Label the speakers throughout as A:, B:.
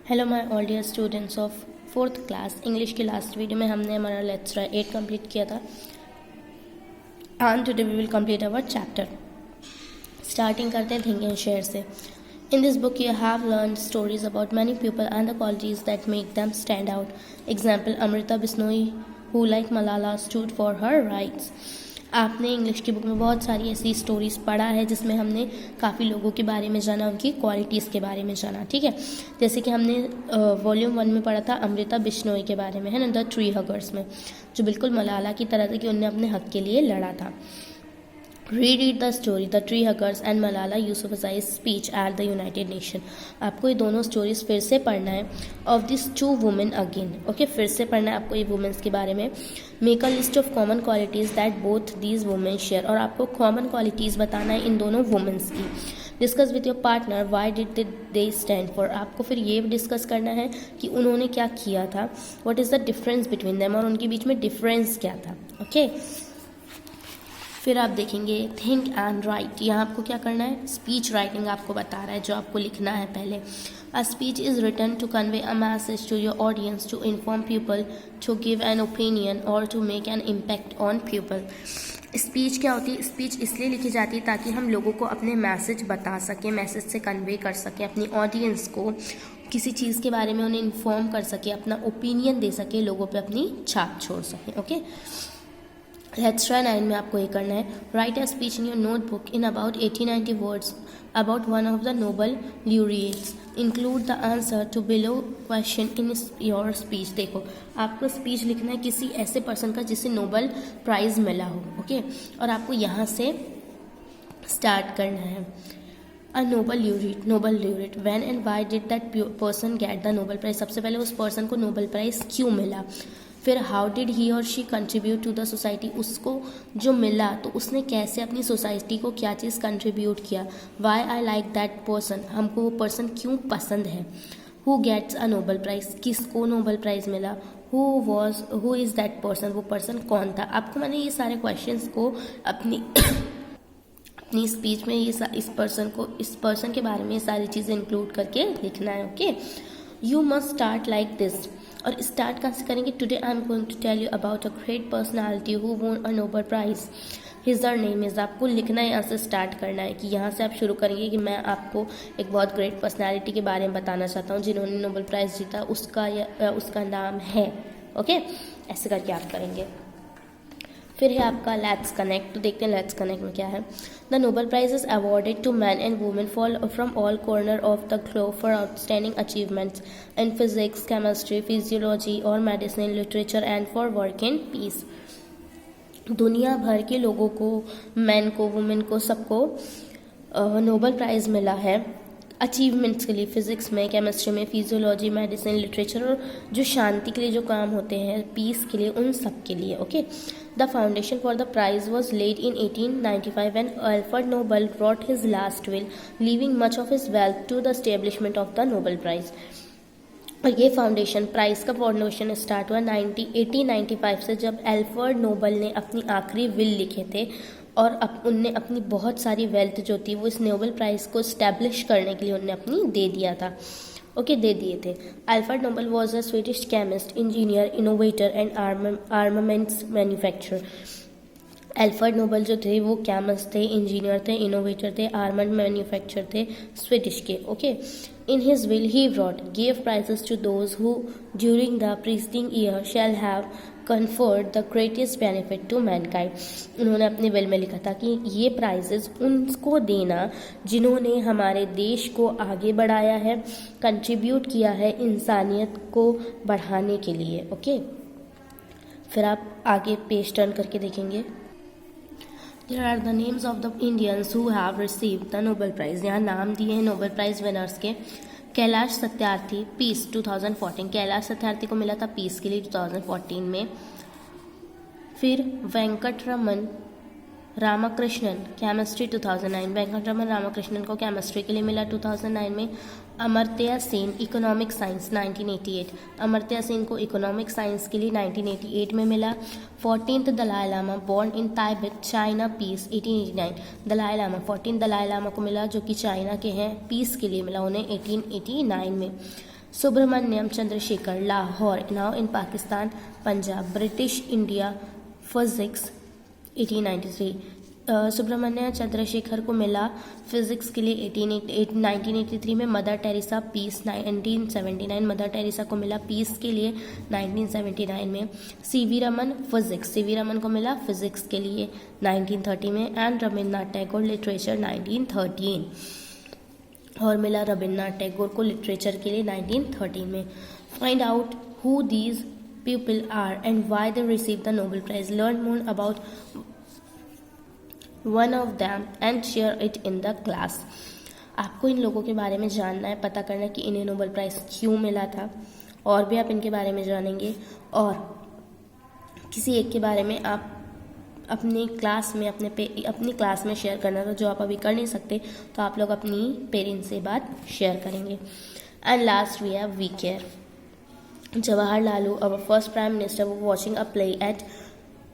A: Hello my all dear students of fourth class English की last video में हमने हमारा लेक्चर 8 कंप्लीट किया था and today we will complete our chapter. Starting करते हैं थिंक एंड शेयर से। In this book you have learn stories about many people and the qualities that make them stand out. Example Amrita Bishnoi who like Malala stood for her rights. आपने English की book में बहुत सारी ऐसी stories पढ़ा है जिसमें हमने काफ़ी लोगों के बारे में जाना, उनकी क्वालिटीज़ के बारे में जाना। ठीक है, जैसे कि हमने वॉल्यूम 1 में पढ़ा था अमृता बिश्नोई के बारे में, है ना, द ट्री हगर्स में, जो बिल्कुल मलाला की तरह था कि उन्होंने अपने हक के लिए लड़ा था। Reread the story, The Tree Huggers and Malala Yousafzai's speech at the United Nations। आपको ये दोनों स्टोरीज फिर से पढ़ना है। Of these two women again, okay, फिर से पढ़ना है आपको ये वुमेन्स के बारे में। Make a list of common qualities that both these women share, और आपको कॉमन क्वालिटीज़ बताना है इन दोनों वुमेन्स की। Discuss with your partner why did they stand for, आपको फिर ये डिस्कस करना है कि उन्होंने क्या किया था, what is the difference between them, और उनके बीच में डिफरेंस क्या था। ओके, फिर आप देखेंगे थिंक एंड राइट। यहाँ आपको क्या करना है, स्पीच राइटिंग आपको बता रहा है जो आपको लिखना है पहले। A speech is written to convey a message to your audience, to inform people, to give an opinion और to make an impact on people. Speech क्या होती है, स्पीच इसलिए लिखी जाती है ताकि हम लोगों को अपने मैसेज बता सकें, मैसेज से कन्वे कर सकें अपनी ऑडियंस को, किसी चीज़ के बारे में उन्हें इन्फॉर्म कर सके, अपना ओपिनियन दे सके, लोगों पे अपनी छाप छोड़ सकें। ओके, लेट्स ट्राई 9 में आपको ये करना है। Write a speech in your notebook in about 80-90 words about one of the Nobel laureates. Include the answer to below question in your speech. देखो, आपको स्पीच लिखना है किसी ऐसे पर्सन का जिसे नोबल प्राइज़ मिला हो, ओके, और आपको यहाँ से स्टार्ट करना है। A Nobel laureate when and why did that person get the Nobel prize, सबसे पहले उस पर्सन को नोबल प्राइज़ क्यों मिला। फिर हाउ डिड ही और she contribute to the society, उसको जो मिला तो उसने कैसे अपनी सोसाइटी को क्या चीज़ कंट्रीब्यूट किया। Why I like that person, हमको वो पर्सन क्यों पसंद है। Who gets a Nobel prize, किसको नोबल प्राइज़ मिला। हु इज़ दैट पर्सन, वो पर्सन कौन था। आपको मैंने ये सारे क्वेश्चंस को अपनी अपनी स्पीच में इस पर्सन के बारे में ये सारी चीज़ें इंक्लूड करके लिखना है। Okay, you must start like this, और स्टार्ट कहाँ से करेंगे। Today I am going to tell you about a great personality who won a Nobel prize, his her name is. आपको लिखना है, यहाँ से स्टार्ट करना है कि यहाँ से आप शुरू करेंगे कि मैं आपको एक बहुत ग्रेट पर्सनालिटी के बारे में बताना चाहता हूँ जिन्होंने नोबल प्राइज़ जीता, उसका नाम है। ओके, ऐसे करके आप करेंगे। फिर है आपका लेट्स कनेक्ट। तो देखते हैं लेट्स कनेक्ट में क्या है। The Nobel prize is awarded to man and women from all corner of the globe for outstanding achievements in physics, chemistry, physiology और medicine, literature and for work in peace. दुनिया भर के लोगों को, man को, वुमेन को, सबको Nobel prize मिला है अचीवमेंट्स के लिए, फिजिक्स में, केमिस्ट्री में, फिजियोलॉजी, मेडिसिन, लिटरेचर और जो शांति के लिए जो काम होते हैं, पीस के लिए, उन सब के लिए। Okay, the foundation for the prize was laid in 1895 when Alfred Nobel wrote his last will, leaving much of his wealth to the establishment of the Nobel Prize। और ये फाउंडेशन, प्राइज का foundation start हुआ 1895 से, जब Alfred Nobel ने अपनी आखिरी will लिखे थे और उनने अपनी बहुत सारी वेल्थ जो थी वो इस नोबल प्राइज़ को इस्टेब्लिश करने के लिए उनने अपनी दे दिया था। ओके, दे दिए थे। Alfred Nobel was a Swedish chemist, engineer, innovator and armaments manufacturer. Alfred Nobel जो थे वो केमिस्ट थे, इंजीनियर थे, इनोवेटर थे, आर्मड मैन्युफैक्चर थे, स्वीडिश के। Okay, in his will he wrote, gave prizes to those who during the preceding year shall have conferred the greatest benefit to mankind। उन्होंने अपने विल में लिखा था कि ये प्राइजेस उनको देना जिन्होंने हमारे देश को आगे बढ़ाया है, कंट्रीब्यूट किया है इंसानियत को बढ़ाने के लिए। ओके, फिर आप आगे पेज टर्न करके देखेंगे। There are the names of the Indians who have received the Nobel Prize। यहाँ नाम दिए हैं नोबेल प्राइज विनर्स के। कैलाश सत्यार्थी, पीस 2014, कैलाश सत्यार्थी को मिला था पीस के लिए 2014 में। फिर वेंकटरमन रामकृष्णन, केमिस्ट्री 2009, वेंकटरमन रामकृष्णन को केमिस्ट्री के लिए मिला 2009 में। अमर्त्य सेन, इकोनॉमिक साइंस 1988, अमर्त्य सेन को इकोनॉमिक साइंस के लिए 1988 में मिला। 14th Dalai Lama, born in Tibet, China, peace 1889, Dalai Lama 14 Dalai Lama को मिला जो कि चाइना के हैं, पीस के लिए मिला उन्हें 1889 में। Subramaniam Chandrasekhar, Lahore, now in Pakistan, Punjab, British India, Physics, 1893. Subramanya Chandrashekhar को मिला फिजिक्स के लिए 1983 में. Mother Teresa peace 1979. Mother Teresa को मिला पीस के लिए 1979 में. CV Raman physics, CV Raman को मिला फिजिक्स के लिए 1930 में. एंड रविन्द्रनाथ टैगोर लिटरेचर 1913, और मिला रविन्द्रनाथ टैगोर को लिटरेचर के लिए 1913 में. Find out who these people are and why they receive the Nobel prize. Learn more about one of them and share it in the class. आपको इन लोगों के बारे में जानना है, पता करना है कि इन्हें नोबेल प्राइज़ क्यों मिला था, और भी आप इनके बारे में जानेंगे. और किसी एक के बारे में आप अपनी क्लास में अपनी क्लास में शेयर करना था, जो आप अभी कर नहीं सकते, तो आप लोग अपनी पेरेंट्स से बात शेयर करेंगे. And last we have we care. Jawaharlal Nehru, our first Prime Minister, was watching a play at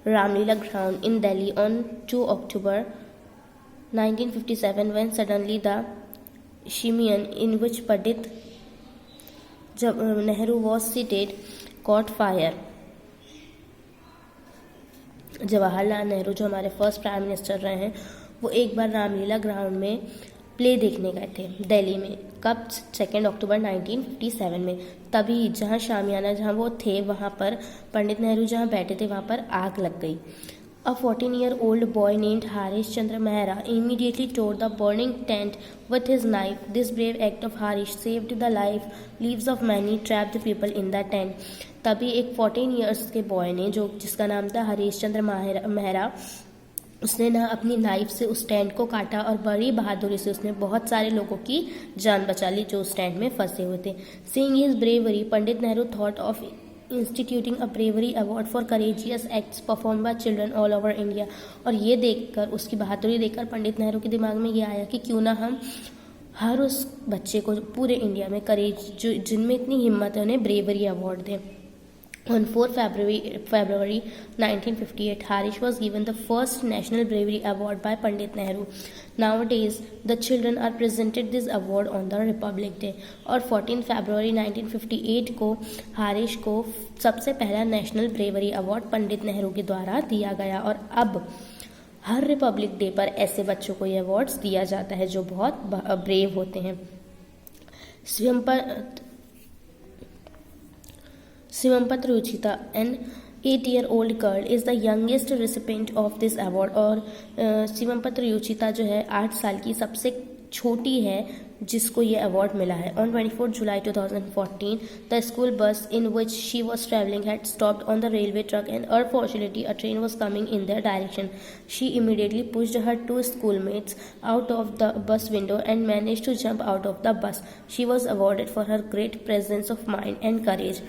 A: Ramlila Ground in Delhi on 2 October 1957 when suddenly the shimian in which Pandit Nehru was seated caught fire. Jawaharlal Nehru जो हमारे first prime minister रहे हैं, वो एक बार Ramlila ground में play देखने गए थे दिल्ली में. कब? 2 अक्टूबर 1957 में. तभी जहाँ शामियाना जहाँ वो थे, वहाँ पर पंडित नेहरू जहाँ बैठे थे, वहाँ पर आग लग गई. A 14-year-old boy named Harish Chandra Mehra immediately tore the burning tent with his knife. This brave act of Harish saved the lives of many trapped people in the tent. तभी एक 14 years के boy ने, जिसका नाम था हरीश चंद्र मेहरा, उसने ना अपनी नाइफ से उस टेंट को काटा और बड़ी बहादुरी से उसने बहुत सारे लोगों की जान बचा ली जो उस टेंट में फंसे हुए थे. Seeing his bravery, Pandit Nehru thought of instituting a bravery award for courageous acts performed by children all over India. और ये देखकर, उसकी बहादुरी देखकर पंडित नेहरू के दिमाग में ये आया कि क्यों ना हम हर उस बच्चे को पूरे इंडिया में जिनमें इतनी हिम्मत है, उन्हें ब्रेवरी अवार्ड दें. On 4 February 1958, Harish was given the first National Bravery Award by Pandit Nehru. Nowadays, the children are presented this award on the Republic Day. और 14 February 1958 को हारिश को सबसे पहला national bravery award Pandit Nehru के द्वारा दिया गया. और अब हर रिपब्लिक डे पर ऐसे बच्चों को ये अवार्ड्स दिया जाता है जो बहुत ब्रेव होते हैं. Swimampatra Ruchita, an 8-year-old girl, is the youngest recipient of this award. और शिवमपत्र रुचिता जो है 8 साल की सबसे छोटी है जिसको ये अवार्ड मिला है. On 24 July 2014, the school bus in which she was traveling had stopped on the railway track, and unfortunately a train was coming in their direction. She immediately pushed her 2 schoolmates out of the bus window and managed to jump out of the bus. She was awarded for her great presence of mind and courage.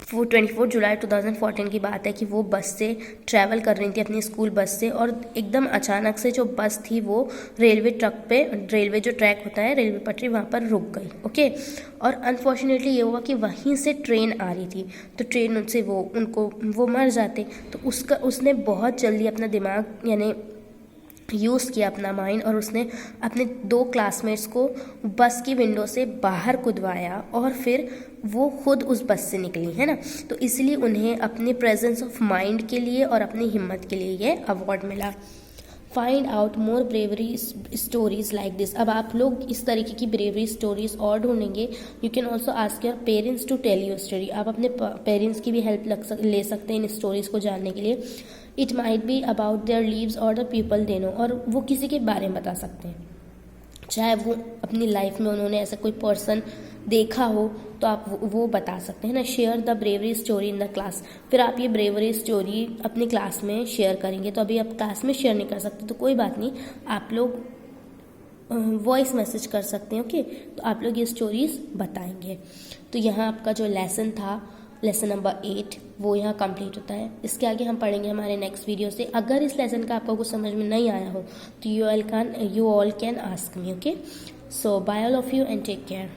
A: 24 जुलाई 2014 की बात है कि वो बस से travel कर रही थी, अपनी स्कूल बस से, और एकदम अचानक से जो बस थी वो रेलवे जो ट्रैक होता है, रेलवे पटरी, वहाँ पर रुक गई. ओके. और अनफॉर्चुनेटली ये हुआ कि वहीं से ट्रेन आ रही थी, तो ट्रेन उनसे वो मर जाते. तो उसने बहुत जल्दी अपना दिमाग यानी यूज़ किया, अपना माइंड, और उसने अपने 2 क्लासमेट्स को बस की विंडो से बाहर कूदवाया और फिर वो खुद उस बस से निकली, है ना. तो इसलिए उन्हें अपने प्रेजेंस ऑफ माइंड के लिए और अपनी हिम्मत के लिए ये अवार्ड मिला. Find out more bravery stories like this. अब आप लोग इस तरीके की ब्रेवरी स्टोरीज और ढूंढेंगे. You can also ask your parents to tell you story. आप अपने पेरेंट्स की भी हेल्प ले सकते हैं इन स्टोरीज को जानने के लिए. It might be about their leaves और द पीपल दे नो. और वो किसी के बारे में बता सकते हैं, चाहे वो अपनी लाइफ में उन्होंने ऐसा कोई पर्सन देखा हो तो आप वो बता सकते हैं ना. Share the bravery story in the class. फिर आप ये ब्रेवरी स्टोरी अपनी क्लास में शेयर करेंगे. तो अभी आप क्लास में शेयर नहीं कर सकते तो कोई बात नहीं, आप लोग वॉइस मैसेज कर सकते हैं. ओके. तो आप लोग ये स्टोरीज बताएंगे. तो यहाँ आपका जो लेसन था, लेसन नंबर 8, वो यहाँ कंप्लीट होता है. इसके आगे हम पढ़ेंगे हमारे नेक्स्ट वीडियो से. अगर इस लेसन का आपको कुछ समझ में नहीं आया हो तो you all can ask me. Okay. So bye all of you and take care.